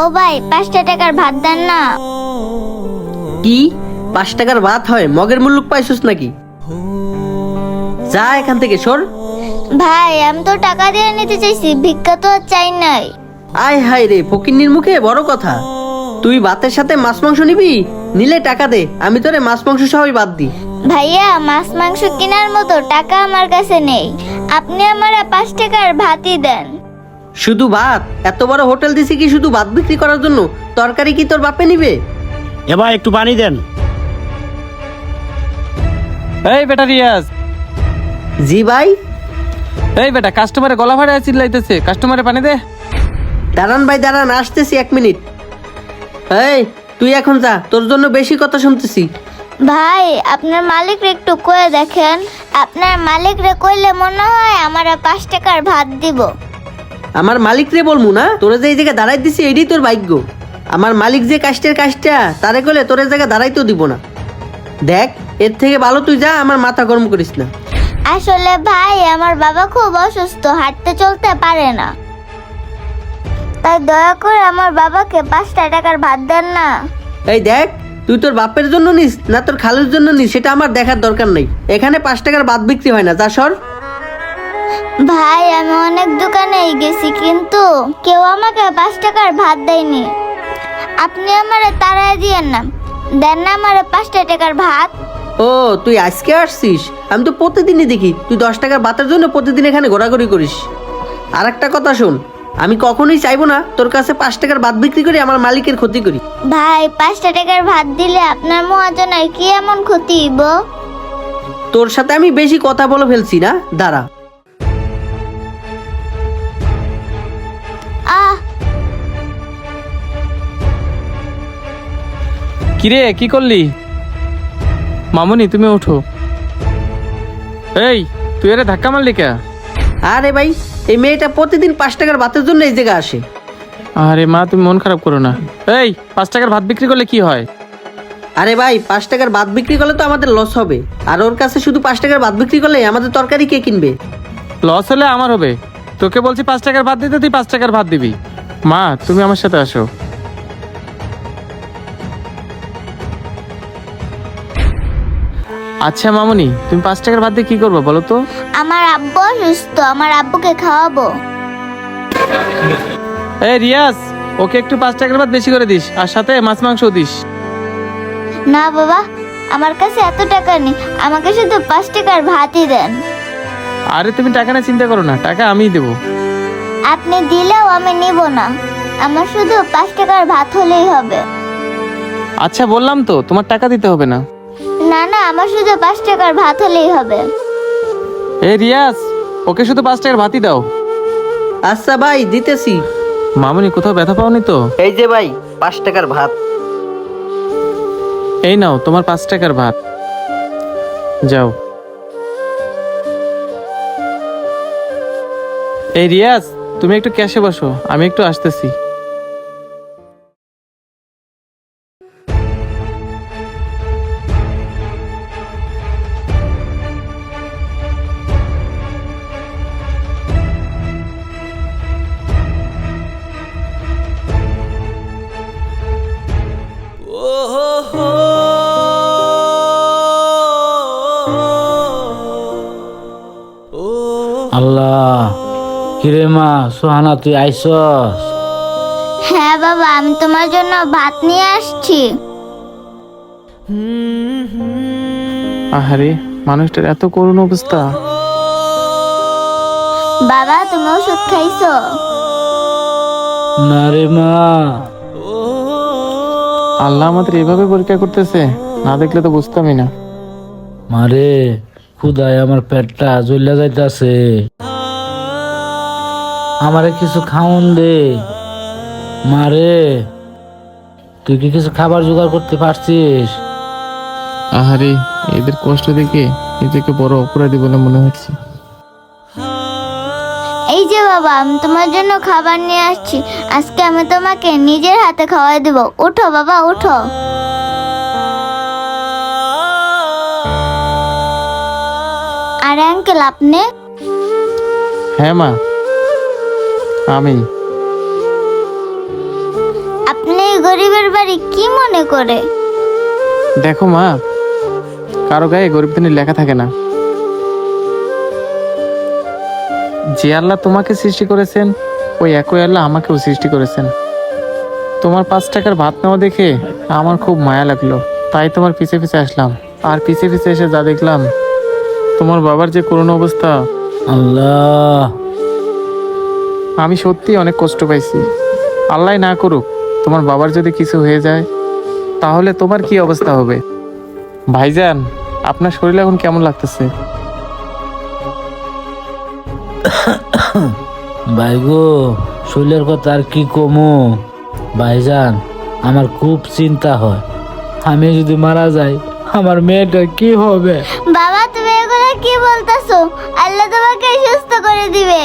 ও ভাই 5 টাকার ভাত দেন না। কি 5 টাকার ভাত হয়? মগের মুল্লুক পাইছস নাকি? যা এখান থেকে সর। ভাই আমি তো টাকা দিয়ে নিতে চাইছি, ভিক্ষা তো আর চাই নাই। আয় হায় রে, ফকিন্নির মুখে বড় কথা। তুই ভাতের সাথে মাছ মাংস নিবি? নিলে টাকা দে, আমি তোরে মাছ মাংস সবই বাদ দিই। ভাইয়া মাছ মাংস কেনার মতো টাকা আমার কাছে নেই, আপনি আমার 5 টাকার ভাতই দেন। শুধু ভাত? এত বড় হোটেল দিছি কি শুধু ভাত বিক্রি করার জন্য? তরকারি কি তোর বাপে নিবে? এবার একটু পানি দেন। এই বেটা রিয়াজ, জি ভাই। এই বেটা কাস্টমারে গলা ফাটায় চিল্লাইতেছে, কাস্টমারে পানি দে। দাঁড়ান ভাই দাঁড়ান, আসতেছি 1 মিনিট। এই তুই এখন যা, তোর জন্য বেশি কথা শুনতেছি। ভাই আপনার মালিকরে একটু কয়ে দেখেন, আপনার মালিকরে কইলে মনে হয় আমার 5 টাকার ভাত দিব। আমার মালিক রে বলমু না? তোরে যে এই জায়গায় দাঁড়াই দিছি এটাই তোর ভাগ্য। আমার মালিক যে কাজটা তারে কইলে তোর এই জায়গায় দাঁড়াইতেও দিব না। দেখ, এর থেকে ভালো তুই যা, আমার মাথা গরম করিস না। আসলে ভাই আমার বাবা খুব অসুস্থ, হাঁটতে চলতে পারে না, তাই দয়া করে আমার বাবাকে 5 টাকার ভাত দেন না। এই দেখ, তুই তোর বাপের জন্য নিস না তোর খালুর জন্য নিস সেটা আমার দেখার দরকার নেই। এখানে 5 টাকার ভাত বিক্রি হয় না, যা সর। ভাই আমি অনেক দোকানেই গেছি কিন্তু কেউ আমাকে 5 টাকার ভাত দেয়নি, আপনি আমারে তাড়ায় দিয়েন না, দেন না আমারে 5 টাকার ভাত। ও তুই আজকে আসছিস? আমি তো প্রতিদিনই দেখি তুই 10 টাকার ভাতের জন্য প্রতিদিন এখানে ঘোরাঘুরি করিস। আর একটা কথা শোন, আমি কখনোই চাইবো না তোর কাছে 5 টাকার ভাত বিক্রি করে আমার মালিকের ক্ষতি করি। ভাই 5 টাকার ভাত দিলে আপনার মহাজনের কি এমন ক্ষতি হইব? তোর সাথে আমি বেশি কথা বলে ফেলছি না, দাঁড়া। আহ কিরে কি করলি? মামুনি তুমি ওঠো। এই তুই এরে ধাক্কা মারলি কে? আরে ভাই, এই মেয়েটা প্রতিদিন 5 টাকার ভাতের জন্য এই জায়গায় আসে। আরে মা তুমি মন খারাপ করো না। এই 5 টাকার ভাত বিক্রি করলে কি হয়? আরে ভাই, 5 টাকার ভাত বিক্রি করলে তো আমাদের লস হবে, আর ওর কাছে শুধু 5 টাকার ভাত বিক্রি করলে আমাদের তরকারি কে কিনবে? লস হলে আমার হবে। তোকে বলছি 5 টাকার ভাত দিতে, তুই 5 টাকার ভাত দিবি। মা তুমি আমার সাথে আসো। আচ্ছা মামুনি, তুমি 5 টাকার ভাত দিয়ে কি করবো বলো তো? আমার আব্বু অসুস্থ, আমার আব্বুকে খাওয়াবো। এই রিয়াজ, ওকে একটু 5 টাকার ভাত বেশি করে দিস, আর সাথে মাছ মাংস দিস। না বাবা, আমার কাছে এত টাকা নেই, আমাকে শুধু 5 টাকার ভাতই দেন। আরে তুমি টাকা নিয়ে চিন্তা করো না, টাকা আমিই দেবো। আপনি দিলেও আমি নিব না, আমার শুধু 5 টাকার ভাত হলেই হবে। আচ্ছা বললাম তো, তোমার টাকা দিতে হবে না। না না, আমার শুধু 5 টাকার ভাত হলেই হবে। এই রিয়াজ, ওকে শুধু 5 টাকার ভাতই দাও। আচ্ছা ভাই, দিতেছি। মামুনি কোথাও ব্যথা পাওনি তো? এই যে ভাই 5 টাকার ভাত। এই নাও তোমার 5 টাকার ভাত, যাও। এই রিয়াজ, তুমি একটু ক্যাশে বসো, আমি একটু আসতেছি। আল্লাহ, কিরে মা সোহানা তুই আইসস? হ্যাঁ বাবা, আমি তোমার জন্য ভাত নিয়ে আসছি। আহারে, মানুষটার এত করুণ অবস্থা। বাবা তুমি ওষুধ খাইছো? না রে মা। আল্লাহ আমাদের এভাবে পরীক্ষা করতেছে, না দেখলে তো বুঝতামই না। মারে খুদায় আমার পেটটা জ্বলে যাইতাছে, আমারে কিছু খাওন দে। মারে তুই কি কিছু খাবার জোগাড় করতে পারছিস? আহারে, এদের কষ্ট দেখে নিজেকে বড় অপরাধী বলে মনে হচ্ছে। এই যে বাবা, আমি তোমার জন্য খাবার নিয়ে আসছি, আজকে আমি তোমাকে নিজের হাতে খাওয়াই দেব। উঠো বাবা উঠো। আর আঙ্কেল আপনি? হ্যাঁ মা, আমি। আপনি এই গরিবের বাড়ি কি মনে করে? দেখো মা, কারো গায়ে গরিব দিনের লেখা থাকে না। যে আল্লাহ তোমাকে সৃষ্টি করেছেন ওই একই আল্লাহ আমাকেও সৃষ্টি করেছেন। তোমার 5 টাকার ভাত নেওয়া দেখে আমার খুব মায়া লাগলো, তাই তোমার পিছে পিছে আসলাম। আর পিছে পিছে এসে যা দেখলাম, তোমার বাবার যে করুণ অবস্থা, আল্লাহ, আমি সত্যি অনেক কষ্ট পাইছি। আল্লাহ না করুক তোমার বাবার যদি কিছু হয়ে যায়, তাহলে তোমার কি অবস্থা হবে? ভাইজান, আপনার শরীর এখন কেমন লাগতেছে? ভাই গো, শরীরের কথা আর কি কমু। ভাইজান, আমার খুব চিন্তা হয়, আমি যদি মারা যাই আমার মেয়েটা কি হবে? বাবা তুমি এগুলো কি বলতেছো? আল্লাহ তোমাকে সুস্থ করে দিবে।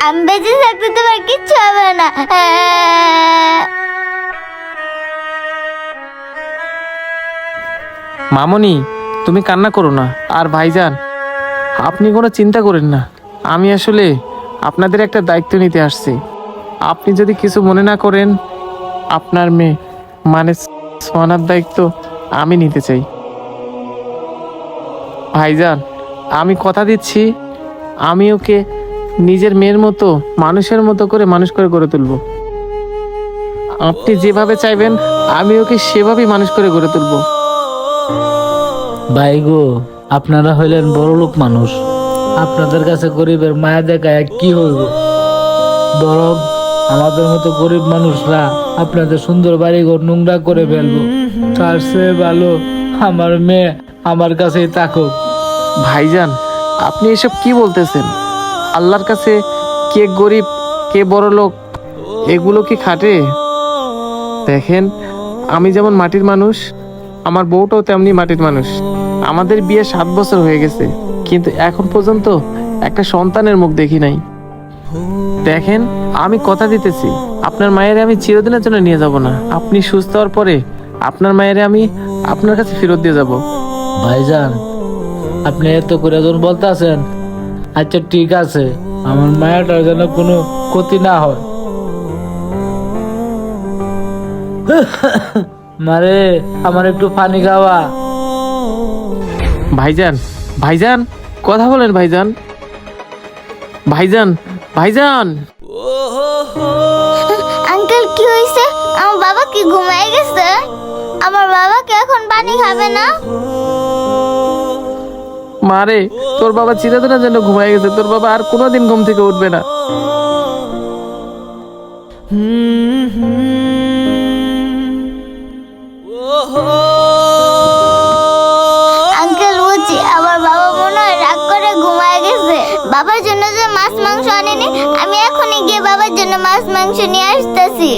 আমি বেঁচে থাকতে তোমার কিচ্ছু হবে না। মামনি, তুমি কান্না করো না। আর ভাইজান, আপনি কোনো চিন্তা করেন না। আমি আসলে আপনাদের একটা দায়িত্ব নিতে আসছি। আপনি যদি কিছু মনে না করেন, আপনার মেয়ে মানে সোনার দায়িত্ব আমি নিতে চাই। ভাইজান, আমি কথা দিচ্ছি, আমি ওকে নিজের মেয়ের মতো, মানুষের মতো করে মানুষ করে গড়ে তুলব। আপনি যেভাবে চাইবেন আমি ওকে সেভাবেই মানুষ করে গড়ে তুলব। ভাই গো, আপনারা হইলেন বড় লোক মানুষ, আপনাদের কাছে গরিবের মায়া দেখায় কি হইব? বরং আমাদের মতো গরিব মানুষরা আপনাদের সুন্দর বাড়িঘর নোংরা করে ফেলবো। তার চেয়ে ভালো আমার মেয়ে আমার কাছেই থাকুক। ভাইজান, আপনি এসব কি বলতেছেন? আল্লাহর কাছে কে গরিব কে বড় লোক এগুলো কি খাটে? দেখেন, আমি যেমন মাটির মানুষ, আমার বউটাও তেমনি মাটির মানুষ। আমাদের বিয়ে 7 বছর হয়ে গেছে, কিন্তু এখন পর্যন্ত একটা সন্তানের মুখ দেখি নাই। দেখেন, আমি কথা দিতেছি, আপনার মায়ের আমি চিরদিনের জন্য নিয়ে যাব না। আপনি সুস্থ হওয়ার পরে আপনার মায়ের আমি আপনার কাছে ফেরত দিয়ে যাব। ভাইজান, আপনি এত করে যখন বলতেছেন, আচ্ছা ঠিক আছে, আমার মায়াটার যেন কোনো ক্ষতি না হয়। মারে, আমার একটু পানি খাওয়া। ভাইজান, ভাইজান, কথা বলেন ভাইজান। ভাইজান, ভাইজান। আঙ্কেল কি হয়েছে? আমার বাবা কি ঘুমায় গেছে? আমার বাবাকে এখন পানি খাবে না? মারে, তোর বাবা চিরদিনের জন্য ঘুমায় গেছে। তোর বাবা আর কোনোদিন ঘুম থেকে উঠবে না। আঙ্কেল বুঝি আমার বাবা মনে হয় রাগ করে ঘুমায় গেছে। বাবার জন্য যে মাছ মাংস আনিনি, আমি এখনই গিয়ে বাবার জন্য মাছ মাংস নিয়ে আসতেছি।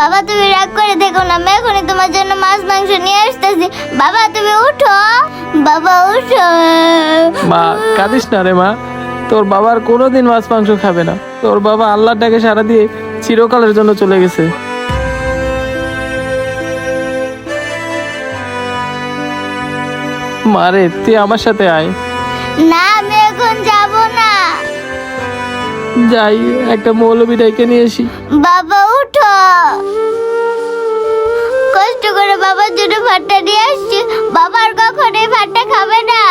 বাবা তুমি রাগ করে দেখো না, আমি এখনই তোমার জন্য মাছ মাংস নিয়ে আসতেছি। বাবা তুমি উঠো, বাবা উঠো। মা, কাঁদিস না রে মা। তোর বাবা আর কোনোদিন মাছ মাংস খাবে না। তোর বাবা আল্লাহর ডাকে সাড়া দিয়ে চিরকালের জন্য চলে গেছে। মারে, তুই আমার সাথে আয়। না আমি এখন যাব না। যাই, একটা মৌলবি ডেকে নিয়ে আসি। বাবা উঠো, কষ্ট করে বাবার জন্য ভাতটা নিয়ে আসছি। বাবার কখনোই ভাতটা খাবে না।